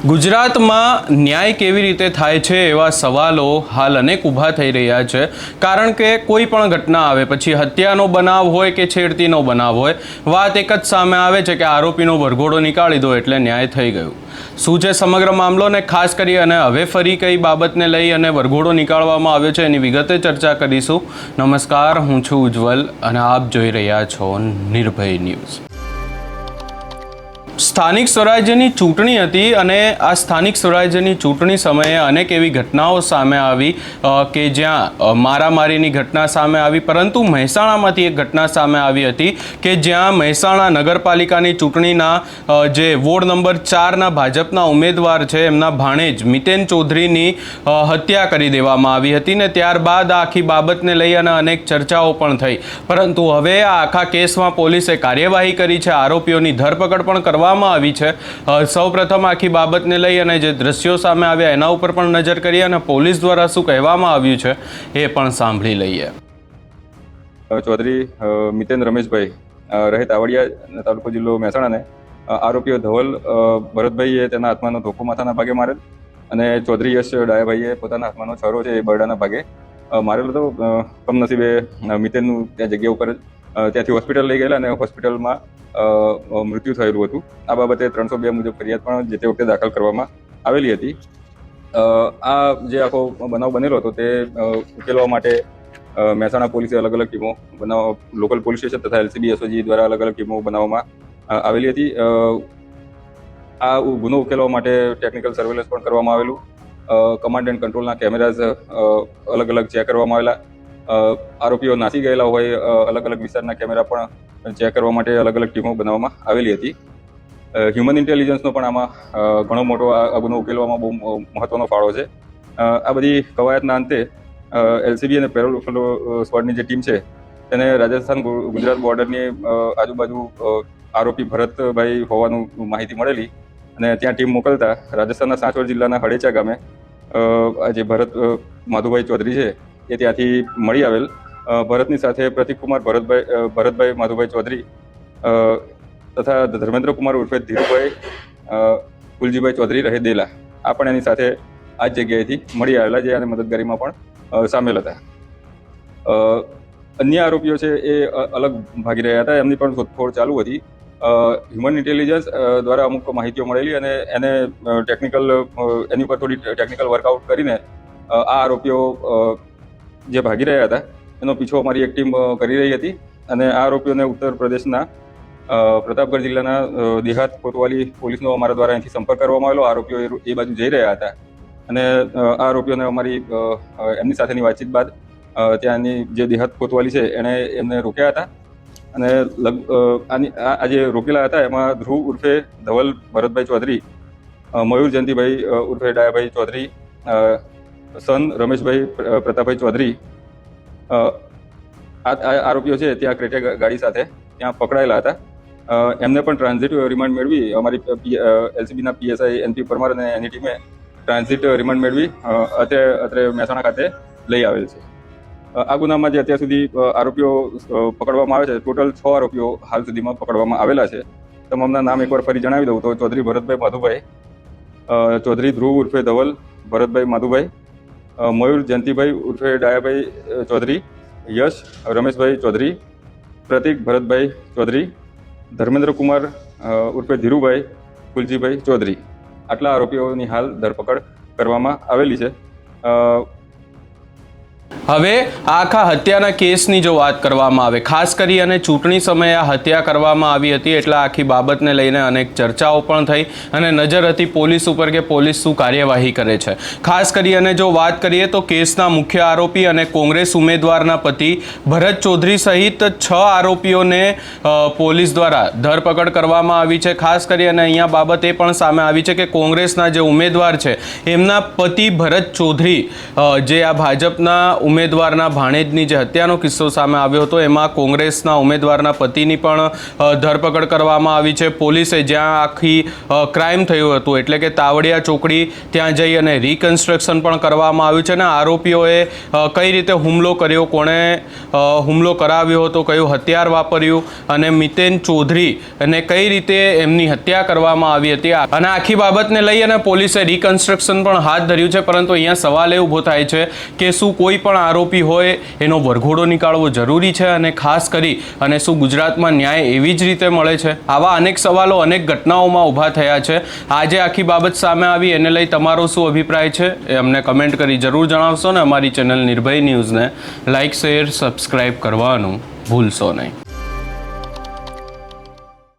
ગુજરાતમાં ન્યાય કેવી રીતે થાય છે એવા સવાલો હાલ અનેક ઊભા થઈ રહ્યા છે, કારણ કે કોઈ પણ ઘટના આવે, પછી હત્યાનો બનાવ હોય કે છેડતીનો બનાવ હોય, વાત એક જ સામે આવે છે કે આરોપીનો વરઘોડો નીકાળી દો એટલે ન્યાય થઈ ગયું. શું છે સમગ્ર મામલો ને ખાસ કરી અને હવે ફરી કઈ બાબતને લઈ અને વરઘોડો નીકાળવામાં આવ્યો છે એની વિગતે ચર્ચા કરીશું. નમસ્કાર, હું છું ઉજ્જવલ અને આપ જોઈ રહ્યા છો નિર્ભય ન્યૂઝ. સ્થાનિક સ્વરાજ્યની ચૂંટણી હતી અને આ સ્થાનિક સ્વરાજ્યની ચૂંટણી સમયે અનેક એવી ઘટનાઓ સામે આવી કે જ્યાં મારામારીની ઘટના સામે આવી, પરંતુ મહેસાણામાંથી એક ઘટના સામે આવી હતી કે જ્યાં મહેસાણા નગરપાલિકાની ચૂંટણીના જે વોર્ડ નંબર 4ના ભાજપના ઉમેદવાર છે એમના ભાણેજ મિતેન ચૌધરીની હત્યા કરી દેવામાં આવી હતી ને ત્યારબાદ આખી બાબતને લઈ અને અનેક ચર્ચાઓ પણ થઈ, પરંતુ હવે આ આખા કેસમાં પોલીસે કાર્યવાહી કરી છે, આરોપીઓની ધરપકડ પણ કરવામાં આવી છે. સૌપ્રથમ આખી બાબતને લઈ અને જે દ્રશ્યો સામે આવ્યા એના ઉપર પણ નજર કરીએ અને પોલીસ દ્વારા શું કહેવામાં આવ્યું છે એ પણ સાંભળી લઈએ. ચૌધરી મિતેન રમેશભાઈ રહે તાવડિયા, તાલુકો જિલ્લો મહેસાણાને આરોપીઓ ધવલ ભરતભાઈએ તેના હાથમાંનો ધોકો માથાના ભાગે મારેલ અને ચૌધરી યશ ડાયાભાઈએ પોતાના હાથમાંનો છરો છે એ બરડાના ભાગે મારેલો હતો. કમનસીબે મિતેનનું ત્યાં જગ્યા ઉપર ત્યાંથી હોસ્પિટલ લઈ ગયેલા અને હોસ્પિટલમાં મૃત્યુ થયેલું હતું. આ બાબતે 302 મુજબ ફરિયાદ પણ જે તે વખતે દાખલ કરવામાં આવેલી હતી. આ જે આખો બનાવ બનેલો હતો તે ઉકેલવા માટે મહેસાણા પોલીસે અલગ અલગ ટીમો લોકલ પોલીસ સ્ટેશન તથા LCB SOG દ્વારા અલગ અલગ ટીમો બનાવવામાં આવેલી હતી. આ ગુનો ઉકેલવા માટે ટેકનિકલ સર્વેલન્સ પણ કરવામાં આવેલું. કમાન્ડ એન્ડ કંટ્રોલના કેમેરાઝ અલગ અલગ ચેક કરવામાં આવેલા. આરોપીઓ નાસી ગયેલા હોય અલગ અલગ વિસ્તારના કેમેરા પણ ચેક કરવા માટે અલગ અલગ ટીમો બનાવવામાં આવેલી હતી. હ્યુમન ઇન્ટેલિજન્સનો પણ આમાં ઘણો મોટો આ ગુનો ઉકેલવામાં બહુ મહત્વનો ફાળો છે. આ બધી કવાયતના અંતે LCB અને પેરોલ સ્ક્વોડની જે ટીમ છે તેને રાજસ્થાન ગુજરાત બોર્ડરની આજુબાજુ આરોપી ભરતભાઈ હોવાનું માહિતી મળેલી અને ત્યાં ટીમ મોકલતા રાજસ્થાનના સાંચોર જિલ્લાના હડેચા ગામે જે ભરત માધુભાઈ ચૌધરી છે એ ત્યાંથી મળી આવેલ. ભરતની સાથે પ્રતિકકુમાર ભરતભાઈ માધુભાઈ ચૌધરી તથા ધર્મેન્દ્રકુમાર ઉર્ફે ધીરુભાઈ કુલજીભાઈ ચૌધરી રહે દેલા આ પણ એની સાથે આ જ જગ્યાએથી મળી આવેલા, જે આને મદદગારીમાં પણ સામેલ હતા. અન્ય આરોપીઓ છે એ અલગ ભાગી રહ્યા હતા, એમની પણ શોધખોળ ચાલુ હતી. હ્યુમન ઇન્ટેલિજન્સ દ્વારા અમુક માહિતીઓ મળેલી અને એને એની ઉપર થોડી ટેકનિકલ વર્કઆઉટ કરીને આ આરોપીઓ જે ભાગી રહ્યા હતા એનો પીછો અમારી એક ટીમ કરી રહી હતી અને આ આરોપીઓને ઉત્તર પ્રદેશના પ્રતાપગઢ જિલ્લાના દેહાત કોતવાલી પોલીસનો અમારા દ્વારા અહીંથી સંપર્ક કરવામાં આવેલો. આરોપીઓ એ બાજુ જઈ રહ્યા હતા અને આ આરોપીઓને અમારી એમની સાથેની વાતચીત બાદ ત્યાંની જે દેહાત કોતવાલી છે એમને રોક્યા હતા અને આ જે રોકેલા હતા એમાં ધ્રુવ ઉર્ફે ધવલ ભરતભાઈ ચૌધરી, મયુર જયંતિભાઈ ઉર્ફે ડાયાભાઈ ચૌધરી, સન રમેશભાઈ પ્રતાપભાઈ ચૌધરી આરોપીઓ છે ત્યાં ક્રેટા ગાડી સાથે ત્યાં પકડાયેલા હતા. એમને પણ ટ્રાન્ઝિટ રિમાન્ડ મેળવી અમારી LCBના PSI NP પરમાર અને એની ટીમે ટ્રાન્ઝિટ રિમાન્ડ મેળવી અત્રે મહેસાણા ખાતે લઈ આવેલ છે. આ ગુનામાં જે અત્યાર સુધી આરોપીઓ પકડવામાં આવે છે, ટોટલ 6 આરોપીઓ હાલ સુધીમાં પકડવામાં આવેલા છે. તમામના નામ એકવાર ફરી જણાવી દઉં તો ચૌધરી ભરતભાઈ માધુભાઈ, ચૌધરી ધ્રુવ ઉર્ફે ધવલ ભરતભાઈ માધુભાઈ, મયુર જયંતિભાઈ ઉર્ફે ડાયાભાઈ ચૌધરી, યશ રમેશભાઈ ચૌધરી, પ્રતિક ભરતભાઈ ચૌધરી, ધર્મેન્દ્રકુમાર ઉર્ફે ધીરુભાઈ કુલજીભાઈ ચૌધરી આટલા આરોપીઓની હાલ ધરપકડ કરવામાં આવેલી છે. હવે આખા હત્યાના કેસની જો વાત કરવામાં આવે, ખાસ કરી અને ચૂંટણી સમયે આ હત્યા કરવામાં આવી હતી એટલે આખી બાબતને લઈને અનેક ચર્ચાઓ પણ થઈ અને નજર હતી પોલીસ ઉપર કે પોલીસ શું કાર્યવાહી કરે છે. ખાસ કરી અને જો વાત કરીએ તો કેસના મુખ્ય આરોપી અને કોંગ્રેસ ઉમેદવારના પતિ ભરત ચૌધરી સહિત 6 આરોપીઓને પોલીસ દ્વારા ધરપકડ કરવામાં આવી છે. ખાસ કરી અને અહીંયા બાબત એ પણ સામે આવી છે કે કોંગ્રેસના જે ઉમેદવાર છે એમના પતિ ભરત ચૌધરી જે આ ભાજપના ઉમેદવારના ભાણેજની જે હત્યાનો કિસ્સો સામે આવ્યો હતો એમાં કોંગ્રેસના ઉમેદવારના પતિની પણ ધરપકડ કરવામાં આવી છે. પોલીસે જ્યાં આખી ક્રાઇમ થયું હતું એટલે કે તાવડિયા ચોકડી ત્યાં જઈ અને રિકન્સ્ટ્રક્શન પણ કરવામાં આવ્યું છે અને આરોપીઓએ કઈ રીતે હુમલો કર્યો, કોણે હુમલો કરાવ્યો હતો, કયું હથિયાર વાપર્યું અને મિતેન ચૌધરી અને કઈ રીતે એમની હત્યા કરવામાં આવી હતી અને આખી બાબતને લઈ અને પોલીસે રિકન્સ્ટ્રક્શન પણ હાથ ધર્યું છે. પરંતુ અહીંયા સવાલ એ ઊભો થાય છે કે શું કોઈ પણ આરોપી હોય એનો વરઘોડો નીકાળવો જરૂરી છે અને ખાસ કરી અને શું ગુજરાતમાં ન્યાય એવી જ રીતે મળે છે? આવા અનેક સવાલો અનેક ઘટનાઓમાં ઊભા થયા છે. આજે આખી બાબત સામે આવી એને લઈ તમારો શું અભિપ્રાય છે એ અમને કમેન્ટ કરી જરૂર જણાવશો ને અમારી ચેનલ નિર્ભય ન્યૂઝને લાઇક, શેર, સબસ્ક્રાઇબ કરવાનું ભૂલશો નહીં.